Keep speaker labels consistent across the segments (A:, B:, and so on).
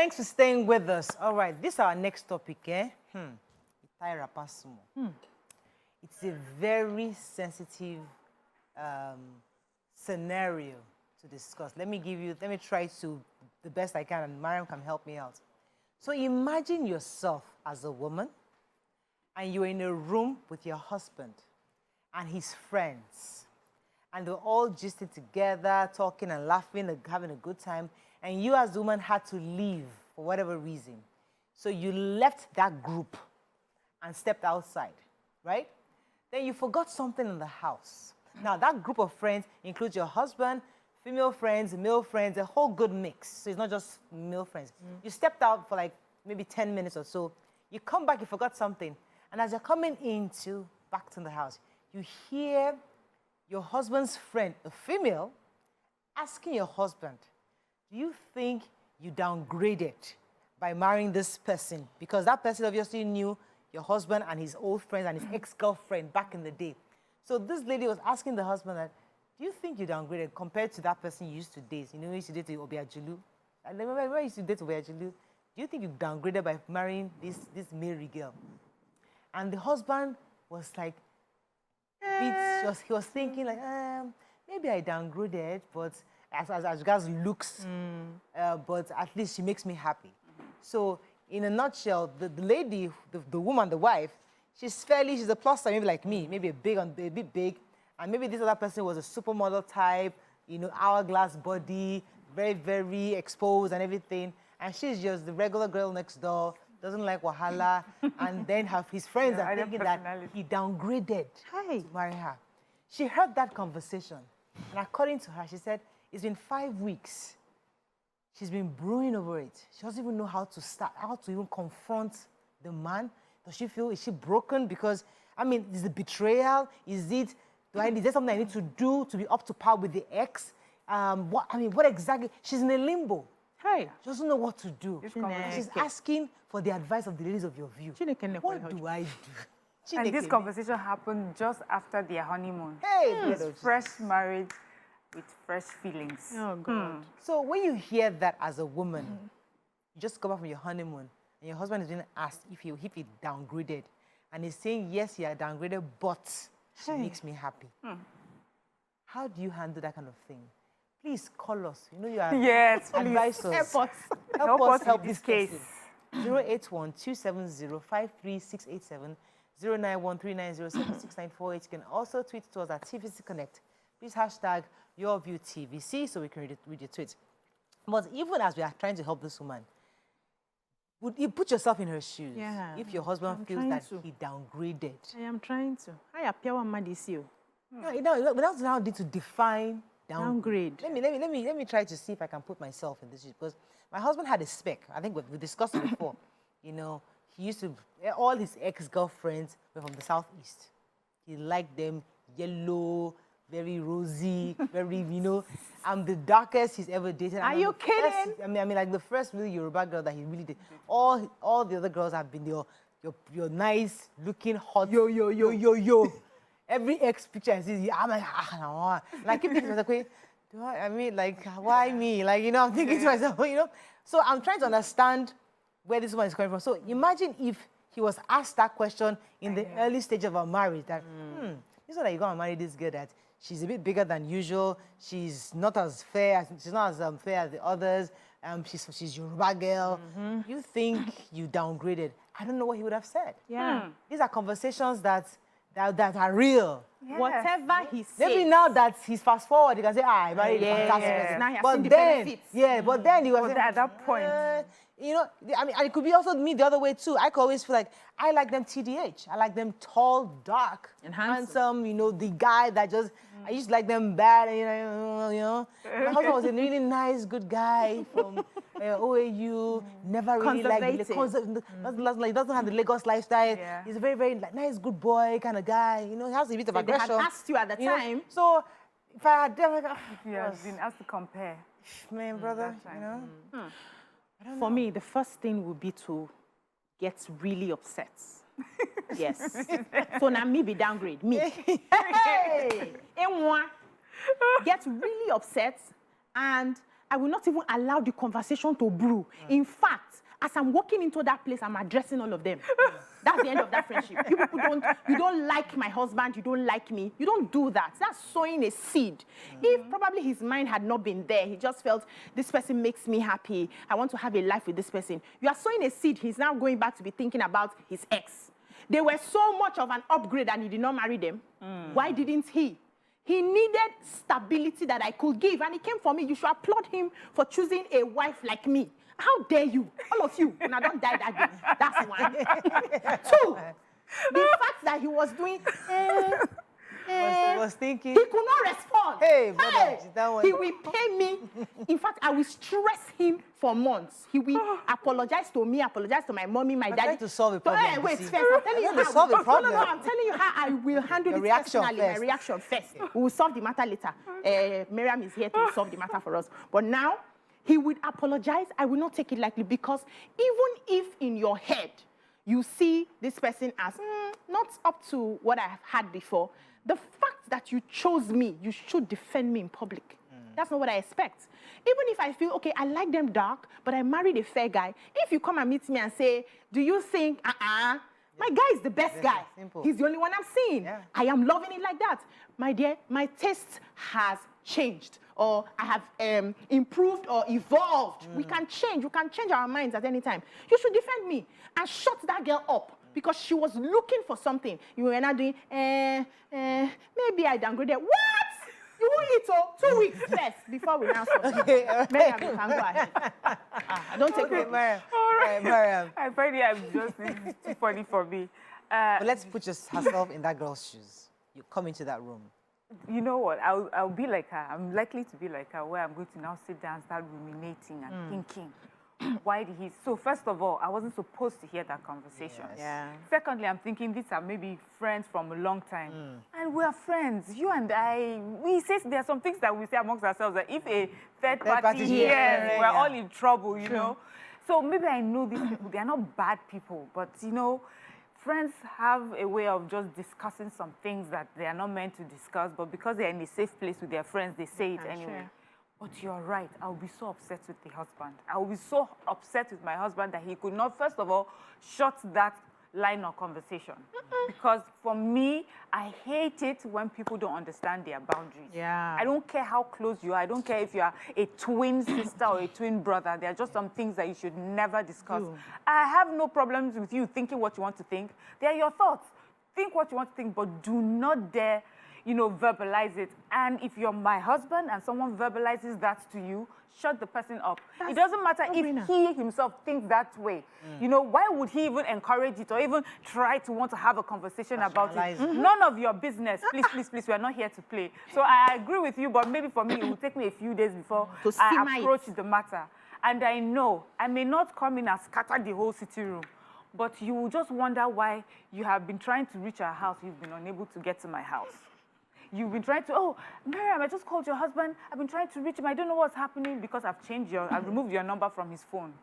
A: Thanks for staying with us. All right, this is our next topic, It's a very sensitive scenario to discuss. Let me try to the best I can, and Mariam can help me out. So imagine yourself as a woman, and you're in a room with your husband and his friends, and they're all gisting together, talking and laughing and having a good time, and you as the woman had to leave for whatever reason. So you left that group and stepped outside, right? Then you forgot something in the house. Now, that group of friends includes your husband, female friends, male friends, a whole good mix. So it's not just male friends. You stepped out for like maybe 10 minutes or so. You come back, you forgot something. And as you're coming back to the house, you hear your husband's friend, a female, asking your husband, do you think you downgraded by marrying this person? Because that person obviously knew your husband and his old friends and his ex-girlfriend back in the day. So this lady was asking the husband that, do you think you downgraded compared to that person you used to date? You know, you used to date Obiajulu. I remember you used to date Obiajulu. Do you think you downgraded by marrying this Mary girl? And the husband was like, he was thinking like, maybe I downgraded, but as regards looks, but at least she makes me happy. So in a nutshell, the lady, the woman, the wife, she's a plus size, maybe like me, maybe a bit big, and maybe this other person was a supermodel type, you know, hourglass body, very, very exposed and everything, and she's just the regular girl next door, doesn't like wahala, and then his friends are thinking that he downgraded to marry her. She heard that conversation, and according to her, she said, it's been 5 weeks. She's been brewing over it. She doesn't even know how to even confront the man. Does she feel, is she broken? Because, I mean, is it betrayal? Is there something I need to do to be up to par with the ex? What exactly? She's in a limbo. Hey. She doesn't know what to do. She's asking for the advice of the ladies of your view. What do I do?
B: And this conversation happened just after their honeymoon.
A: Hey,
B: fresh marriage with fresh feelings.
C: Oh, God.
A: So when you hear that as a woman, you just come back from your honeymoon, and your husband is being asked if he downgraded, and he's saying, yes, he had downgraded, but she makes me happy. How do you handle that kind of thing? Please call us. You know you are.
B: Yes,
A: advise us.
B: Help us help this case.
A: 081-270-53687, 091-3907-6948. You can also tweet to us at TVC Connect. Please hashtag YourViewTVC so we can read your tweet. But even as we are trying to help this woman, would you put yourself in her shoes?
C: Yeah.
A: If your husband feels that he downgraded.
C: I am trying to. I appear one man this year.
A: No, we don't now need to define downgrade. Let me try to see if I can put myself in this, because my husband had a spec. I think we discussed it before. You know, he used to, all his ex-girlfriends were from the Southeast. He liked them yellow, very rosy, very, you know, I'm the darkest he's ever dated.
C: Are you kidding?
A: I mean, like the first really Yoruba girl that he really did. All the other girls have been your nice looking, hot, yo. Every ex picture I see, I'm like, I keep thinking to myself, why me? Like, you know, I'm thinking to myself, you know. So I'm trying to understand where this one is coming from. So imagine if he was asked that question in the early stage of our marriage, that, this is that you're going to marry this girl that she's a bit bigger than usual, she's not as fair, she's not as fair as the others, she's Yoruba girl. You think you downgraded. I don't know what he would have said.
C: Yeah.
A: These are conversations that are real.
C: Yes. Whatever he says.
A: Maybe now that he's fast forward, he can say, I married a fantastic
C: Now he has
A: but
C: seen the
A: then,
C: benefits.
A: but then he was saying,
B: at that point.
A: You know, I mean, and it could be also me the other way too. I could always feel like I like them TDH. I like them tall, dark,
C: and handsome.
A: You know, the guy that just, I used to like them bad, you know. My husband was a really nice, good guy from OAU, never really liked he doesn't have the Lagos lifestyle. Yeah. He's a very, very nice, good boy kind of guy. You know, he has a bit of aggression.
C: They had asked you at the time.
A: Know? So if I had them,
B: I've been asked to compare.
A: Man, brother, you know.
C: For me, the first thing would be to get really upset. Yes. So now me be downgrade. Me. Hey! Get really upset and I will not even allow the conversation to brew. In fact, as I'm walking into that place, I'm addressing all of them. That's the end of that friendship. You people you don't like my husband, you don't like me. You don't do that. That's sowing a seed. If probably his mind had not been there, he just felt, this person makes me happy, I want to have a life with this person. You are sowing a seed, he's now going back to be thinking about his ex. They were so much of an upgrade and he did not marry them. Why didn't he? He needed stability that I could give, and he came for me. You should applaud him for choosing a wife like me. How dare you? All of you. And I don't die that day. That's one. Two, the fact that he was doing,
A: was thinking.
C: he could not respond.
A: Hey, that one.
C: He will pay me. In fact, I will stress him for months. He will apologize to me, apologize to my mommy, my daddy.
A: Trying to solve a problem.
C: Hey, wait, first, I'm telling you how.
A: solve a problem.
C: No, I'm telling you how I will handle it personally. My reaction first. We will solve the matter later. Miriam is here to solve the matter for us. But now, he would apologize. I will not take it lightly, because even if in your head you see this person as not up to what I have had before, the fact that you chose me, you should defend me in public. That's not what I expect. Even if I feel, okay, I like them dark, but I married a fair guy. If you come and meet me and say, do you think, my guy is the best guy.
A: Simple.
C: He's the only one I'm seeing.
A: Yeah.
C: I am loving it like that. My dear, my taste has changed, or I have improved or evolved. We can change our minds at any time. You should defend me and shut that girl up, because she was looking for something. You were not doing, maybe I downgraded. What? You won't eat 2 weeks first before we now stop.
A: Okay, all right.
C: Miriam, you can go ahead. Don't take it.
A: Mariam.
B: All right.
A: Mariam.
B: I find it just too funny for me.
A: But let's put herself in that girl's shoes. You come into that room.
B: You know what? I'll be like her. I'm likely to be like her, where I'm going to now sit down and start ruminating and thinking, why did he? So first of all, I wasn't supposed to hear that conversation.
A: Yes.
C: Yeah.
B: Secondly, I'm thinking these are maybe friends from a long time. And we're friends. You and I, we say there are some things that we say amongst ourselves that if a third party hears, we're all in trouble, you know. So maybe I know these people. They are not bad people, but you know, friends have a way of just discussing some things that they are not meant to discuss, but because they're in a safe place with their friends, they say it anyway.
C: Sure.
B: But you're right. I'll be so upset with the husband. I will be so upset with my husband that he could not, first of all, shut that line of conversation. Because for me, I hate it when people don't understand their boundaries.
C: Yeah.
B: I don't care how close you are. I don't care if you are a twin sister or a twin brother. There are just some things that you should never discuss. I have no problems with you thinking what you want to think. They are your thoughts. Think what you want to think, but do not dare, you know, verbalize it. And if you're my husband and someone verbalizes that to you, shut the person up. It doesn't matter if he himself thinks that way. You know, why would he even encourage it or even try to want to have a conversation about it? None of your business. Please, please, please, we are not here to play. So I agree with you, but maybe for me, it will take me a few days before I approach the matter. And I know I may not come in and scatter the whole sitting room, but you will just wonder why you have been trying to reach our house. You've been unable to get to my house. You've been trying to, oh, Miriam, I just called your husband. I've been trying to reach him. I don't know what's happening because I've removed your number from his phone.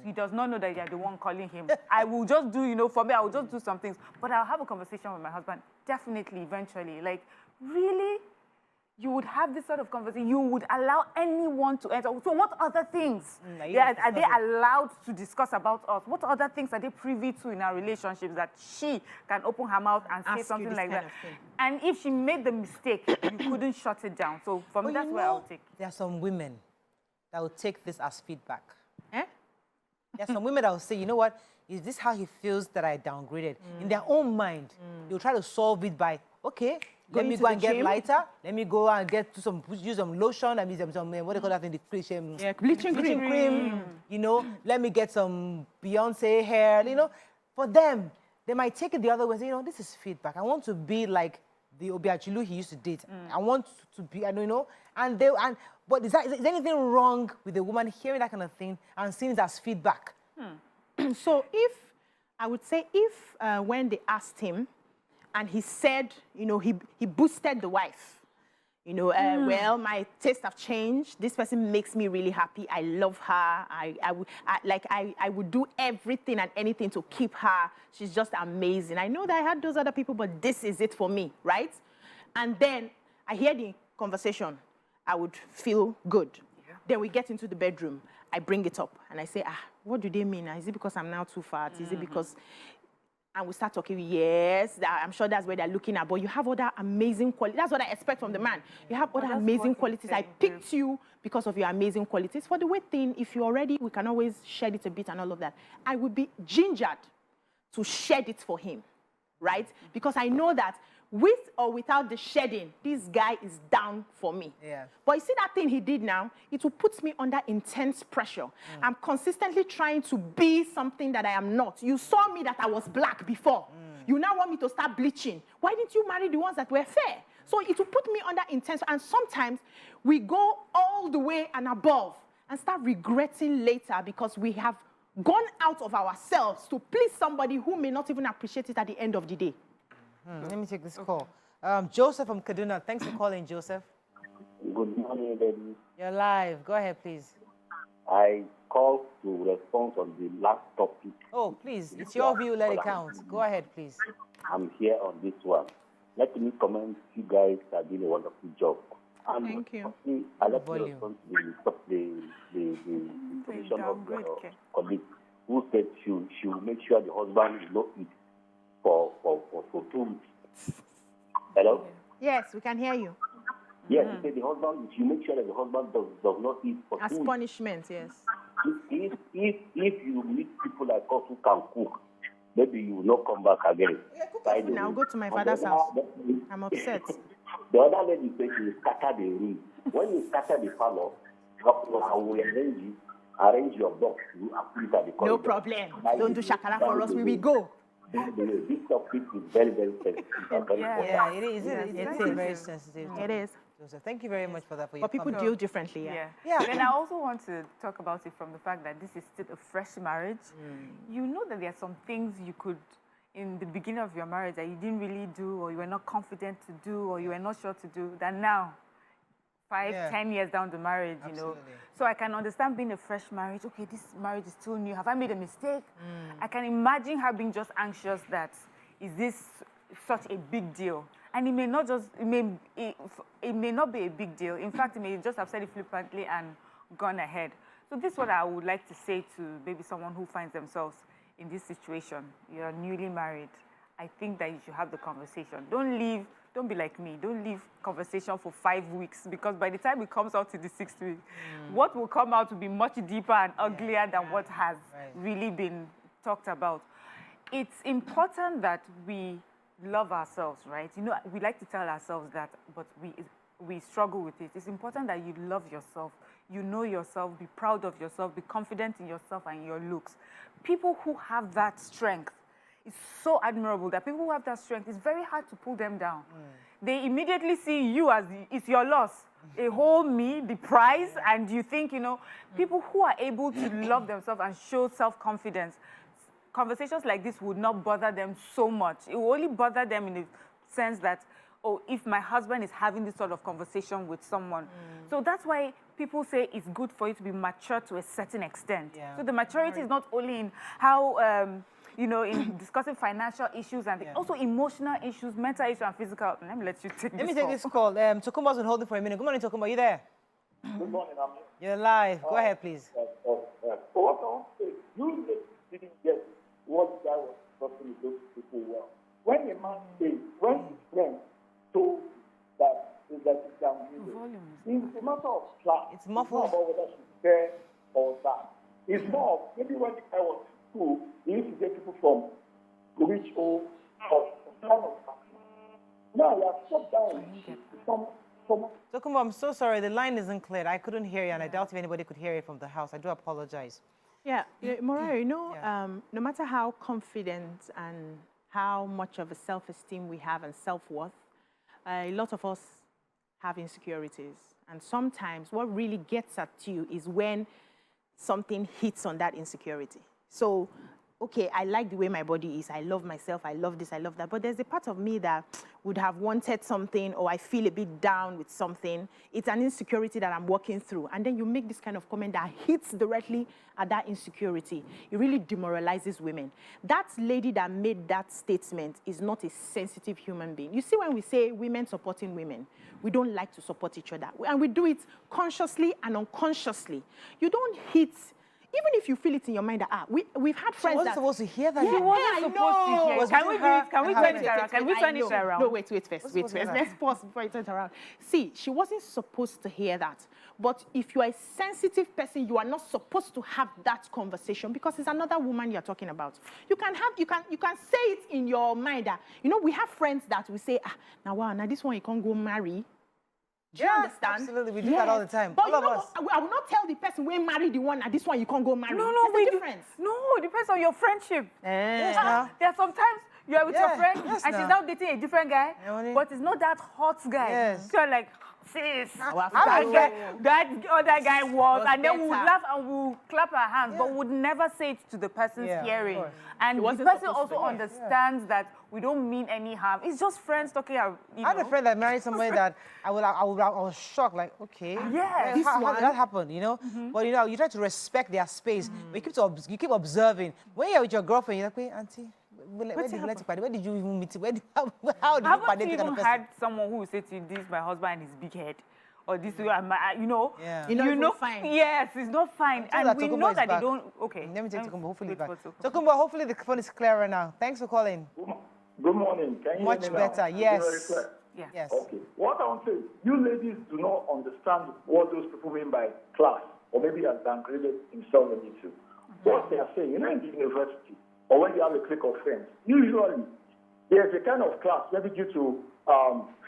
B: He does not know that you're the one calling him. I will just do, you know, for me, I will just do some things. But I'll have a conversation with my husband, definitely, eventually. Like, really? You would have this sort of conversation. You would allow anyone to enter. So what other things are they allowed to discuss about us? What other things are they privy to in our relationships that she can open her mouth and say something like that? And if she made the mistake, you couldn't shut it down. So for me, that's where I would take.
A: There are some women that will take this as feedback. There are some women that will say, you know what, is this how he feels that I downgraded? In their own mind, they'll try to solve it by, okay, let me go and get lighter. Let me go and use some lotion. I mean, some what do you call that in the bleaching cream. You know, let me get some Beyonce hair. You know, for them, they might take it the other way and say, you know, this is feedback. I want to be like the Obiachulu he used to date. I want to be, I don't know. But is there anything wrong with a woman hearing that kind of thing and seeing it as feedback?
C: So I would say when they asked him, and he said, you know, he boosted the wife. You know, well, my tastes have changed. This person makes me really happy. I love her. I would do everything and anything to keep her. She's just amazing. I know that I had those other people, but this is it for me, right? And then I hear the conversation. I would feel good. Then we get into the bedroom. I bring it up and I say, what do they mean? Is it because I'm now too fat? Is it because... And we start talking, yes, I'm sure that's where they're looking at, but you have other amazing qualities. That's what I expect from the man. You have other amazing qualities. I picked you because of your amazing qualities. For the weight thing, if you're ready, we can always shed it a bit and all of that. I would be gingered to shed it for him, right? Because I know that with or without the shedding, this guy is down for me.
A: Yeah.
C: But you see that thing he did now, it will put me under intense pressure. I'm consistently trying to be something that I am not. You saw me that I was black before. You now want me to start bleaching. Why didn't you marry the ones that were fair? So it will put me under intense, and sometimes we go all the way and above and start regretting later because we have gone out of ourselves to please somebody who may not even appreciate it at the end of the day.
A: Let me take this call. Joseph from Kaduna. Thanks for calling, Joseph.
D: Good morning, ladies.
A: You're live. Go ahead, please.
D: I called to respond on the last topic.
A: Oh, please. It's your view. Let it count. Go ahead, please.
D: I'm here on this one. Let me commend you guys are doing a wonderful job. And
C: Thank you.
D: I like to respond to the information of your colleague who said she will make sure the husband will not eat for 2 weeks. Hello?
C: Yes, we can hear you.
D: Yes, he said the husband, she make sure that the husband does not eat for 2
C: As
D: weeks.
C: punishment, yes.
D: If you meet people like us who can cook, maybe you will not come back again.
C: Now go to my father's house. I'm upset.
D: The other lady said she will scatter the room. When you scatter the parlor, I will arrange your box and put it at the corridor.
C: No problem. Don't do shakara for us. We will go.
D: This topic is very, very sensitive.
A: Yeah, it is. It's very sensitive.
C: It is.
A: Joseph, thank you very much for that.
C: But people deal differently, yeah.
B: Then I also want to talk about it from the fact that this is still a fresh marriage. You know that there are some things you could, in the beginning of your marriage, that you didn't really do, or you were not confident to do, or you were not sure to do, that now, 10 years down the marriage, you know. So I can understand being a fresh marriage. Okay, this marriage is still new. Have I made a mistake? I can imagine her being just anxious that, is this such a big deal? And it may not just, it may not be a big deal. In fact, it may just have said it flippantly and gone ahead. So this is what I would like to say to maybe someone who finds themselves in this situation. You're newly married. I think that you should have the conversation. Don't be like me. Don't leave conversation for 5 weeks, because by the time it comes out to the 6th week, what will come out will be much deeper and uglier than what has really been talked about. It's important that we love ourselves, right? You know, we like to tell ourselves that, but we struggle with it. It's important that you love yourself, you know yourself, be proud of yourself, be confident in yourself and your looks. People who have that strength, it's so admirable that people who have that strength, it's very hard to pull them down. They immediately see you as it's your loss. A whole me, the prize, and you think, you know, people who are able to love themselves and show self-confidence, conversations like this would not bother them so much. It will only bother them in the sense that, oh, if my husband is having this sort of conversation with someone. So that's why people say it's good for you to be mature to a certain extent. So the maturity is not only in how, you know, in discussing financial issues and also emotional issues, mental issues and physical. Let me let you take this call.
A: Let me take this call. Tokumba's been holding for a minute. Good morning, Tokumba. Are you there?
D: Good morning, I'm
A: You're live. Go ahead, please.
D: You didn't get what guy was talking to those people well. When a man says, when his friend told that he can it's a matter of class.
A: It's muffled.
D: It's not about whether she's fair or that. It's more of, maybe when I was in school, he used to get people from rich or kind of. Now you have stepped down from
A: Tokumba, I'm so sorry. The line isn't clear. I couldn't hear you, and I doubt if anybody could hear it from the house. I do apologize.
C: Yeah, Mariah, you know, no matter how confident and how much of a self-esteem we have and self-worth, a lot of us have insecurities. And sometimes what really gets at you is when something hits on that insecurity. So okay, I like the way my body is. I love myself. I love this. I love that. But there's a part of me that would have wanted something, or I feel a bit down with something. It's an insecurity that I'm working through. And then you make this kind of comment that hits directly at that insecurity. It really demoralizes women. That lady that made that statement is not a sensitive human being. You see, when we say women supporting women, we don't like to support each other. And we do it consciously and unconsciously. You don't hit... Even if you feel it in your mind that, we've had friends
A: wasn't
C: that...
A: supposed to hear that.
C: Yeah,
B: She wasn't
C: I
B: supposed
C: know.
B: to hear. Can we turn it around? Can we turn it around?
C: No, wait first. Let's pause before you turn it around. See, she wasn't supposed to hear that. But if you are a sensitive person, you are not supposed to have that conversation because it's another woman you're talking about. You can say it in your mind that, you know, we have friends that we say, now this one you can't go marry. Do you understand?
A: Absolutely, we do that all the time.
C: But
A: all
C: you
A: of
C: know,
A: us.
C: I will not tell the person when marry the one and this one you can't go marry.
B: No,
C: There's a difference.
B: No, it depends on your friendship.
A: Yes, now.
B: There are sometimes you are with your friend
A: yes,
B: and
A: now.
B: she's now dating a different guy,
A: Yeah,
B: but it's not that hot guy.
A: Yes.
B: So you're like, sis,
C: that
B: that other guy was, and then we would
C: better.
B: laugh and we'll clap our hands, but
A: Yeah.
B: would never say it to the person's
A: Yeah, of
B: hearing.
A: course.
B: And the
C: wasn't
B: person
C: supposed to
B: also
C: hear.
B: understands that we don't mean any harm. It's just friends talking.
A: I had a friend that married somebody that I was shocked, like, okay.
B: Yes.
A: How did that happen, you know? But, you know, you try to respect their space. But you keep observing. When you're with your girlfriend, you're like, wait, auntie, where did you even meet? How did you
B: Haven't
A: party
B: you
A: with that
B: even
A: person?
B: had someone who would say to you, this is my husband and his big head? Or this way, you know?
A: Yeah.
C: You know, fine.
B: Yes, it's not fine.
A: told
B: And
A: that
B: we
A: Tokumbo
B: know
A: is
B: that
A: back.
B: they don't, okay.
A: Let me take Tokumbo, hopefully
B: wait
A: back.
B: for Tokumbo.
A: Tokumbo, hopefully the phone is clearer now. Thanks for calling.
D: Good morning. Can you
A: Much
D: hear me now?
A: better,
D: Is it
A: yes.
D: very clear?
B: Yeah.
A: Yes.
D: Okay. What I want to say, you ladies do not understand what those people mean by class, or maybe has downgraded himself a little. What they are saying, you know, in the university, or when you have a clique of friends, usually there's a kind of class, maybe due to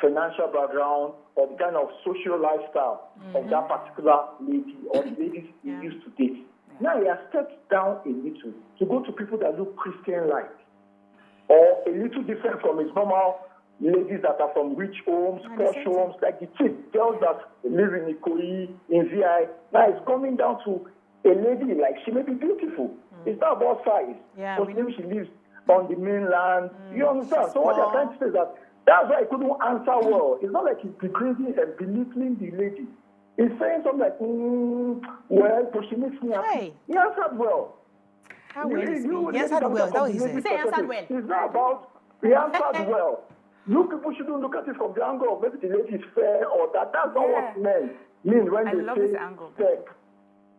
D: financial background or the kind of social lifestyle of that particular lady or the ladies you used to date. Now he has stepped down a little to go to people that look Christian-like, or a little different from his normal ladies that are from rich homes, posh homes, like the chick, girls that live in Ikoyi, in VI. Now it's coming down to a lady, like she may be beautiful. It's not about size.
C: Yeah,
D: but
C: we
D: maybe she lives on the mainland. You understand? So what they're trying to say is that that's why he couldn't answer well. It's not like he's decreasing and belittling the lady. He's saying something like, well, but she makes me happy.
C: Hey.
D: He answered well.
C: How well is
A: He answered well, is that what he said?
C: He said he answered well.
D: It's not about, he answered well. You people shouldn't look at it from the angle of maybe the lady is fair or that. That's not what men mean when
B: I
D: they
B: love
D: say
B: this angle.
D: sex.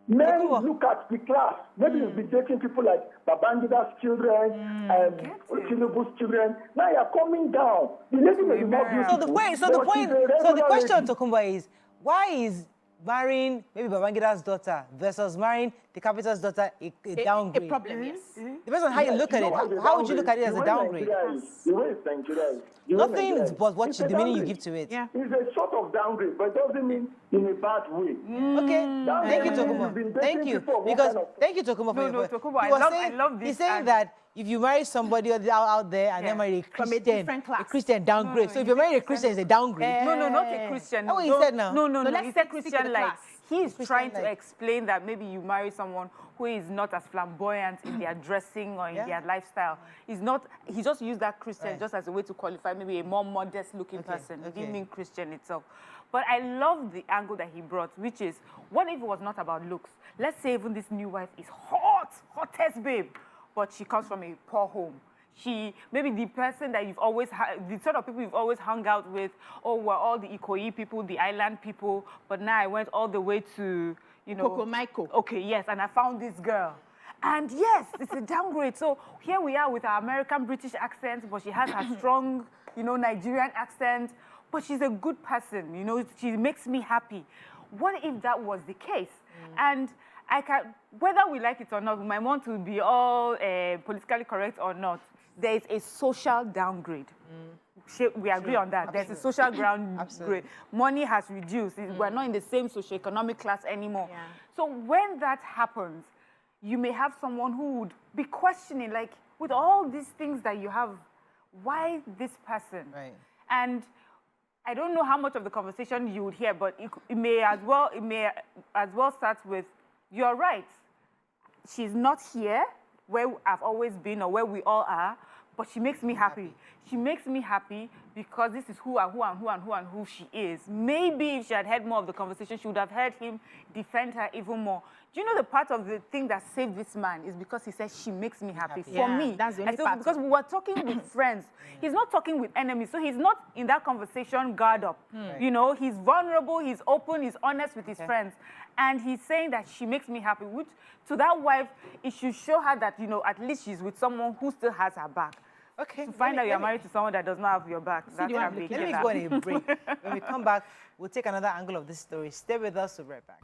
D: Men
A: Tokumbo.
D: look at the class. Maybe you'll be dating people like Babangida's children and Tinubu's children. Now you're coming down. The lady may be more beautiful.
A: So the question, Tokumbo, is why is marrying maybe Babangida's daughter versus marrying the capital's daughter a downgrade?
C: A problem, yes.
A: Depends on how you look at it. How would you look at it as a downgrade?
D: The way it's Nigeria is.
A: Nothing but what the meaning you give to it.
C: Yeah.
D: It's a sort of downgrade, but it doesn't mean in a bad way.
A: Okay, thank you, Tokumbo. Thank you, because thank you, Tokumbo.
B: No,
A: for
B: Tokumbo,
A: he was
B: I love this
A: He's saying
B: angle.
A: that if you marry somebody out there and then marry a
C: From a
A: Christian,
C: different class.
A: a Christian downgrade. So if you marry a Christian, it's a downgrade.
B: No, not a Christian.
A: That's what he
B: Don't-
A: said now.
B: No,
C: So let's
B: he
C: stick
B: said
C: to the
B: Christian like.
C: class.
B: He's trying to
A: Christian-like.
B: explain that maybe you marry someone who is not as flamboyant in their dressing or in
A: Yeah.
B: their lifestyle. He's not. He just used that Christian
A: Right.
B: just as a way to qualify maybe a more modest-looking
A: Okay,
B: person. He
A: okay.
B: didn't mean Christian itself. But I love the angle that he brought, which is, what if it was not about looks? Let's say even this new wife is hottest babe, but she comes from a poor home. Maybe the person that you've always the sort of people you've always hung out with, or were all the Ikoyi people, the island people, but now I went all the way to, you know.
C: Coco Michael.
B: Okay, yes, and I found this girl. And yes, it's a downgrade. So here we are with our American British accent, but she has her strong, you know, Nigerian accent, but she's a good person, you know, she makes me happy. What if that was the case? And whether we like it or not, we might want to be all politically correct or not, there is a social downgrade. We agree on that. There's a social downgrade. Money has reduced. We're not in the same socioeconomic class anymore.
C: Yeah.
B: So when that happens, you may have someone who would be questioning, like, with all these things that you have, why this person?
A: Right.
B: And I don't know how much of the conversation you would hear, but it may as well start with, you're right. She's not here. where I've always been or where we all are, but she makes me happy. She makes me happy because this is who she is. Maybe if she had heard more of the conversation, she would have heard him defend her even more. Do you know the part of the thing that saved this man is because he said, she makes me happy. For
C: Yeah,
B: me,
C: that's the only part.
B: because we were talking with friends. He's not talking with enemies. So he's not in that conversation guard up. You know, he's vulnerable, he's open, he's honest with his friends. And he's saying that she makes me happy. Which, to that wife, it should show her that, you know, at least she's with someone who still has her back.
A: Okay.
B: To find out you're married to someone that does not have your back. That can be
A: Let me go on a break. When we come back, we'll take another angle of this story. Stay with us. We'll be right back.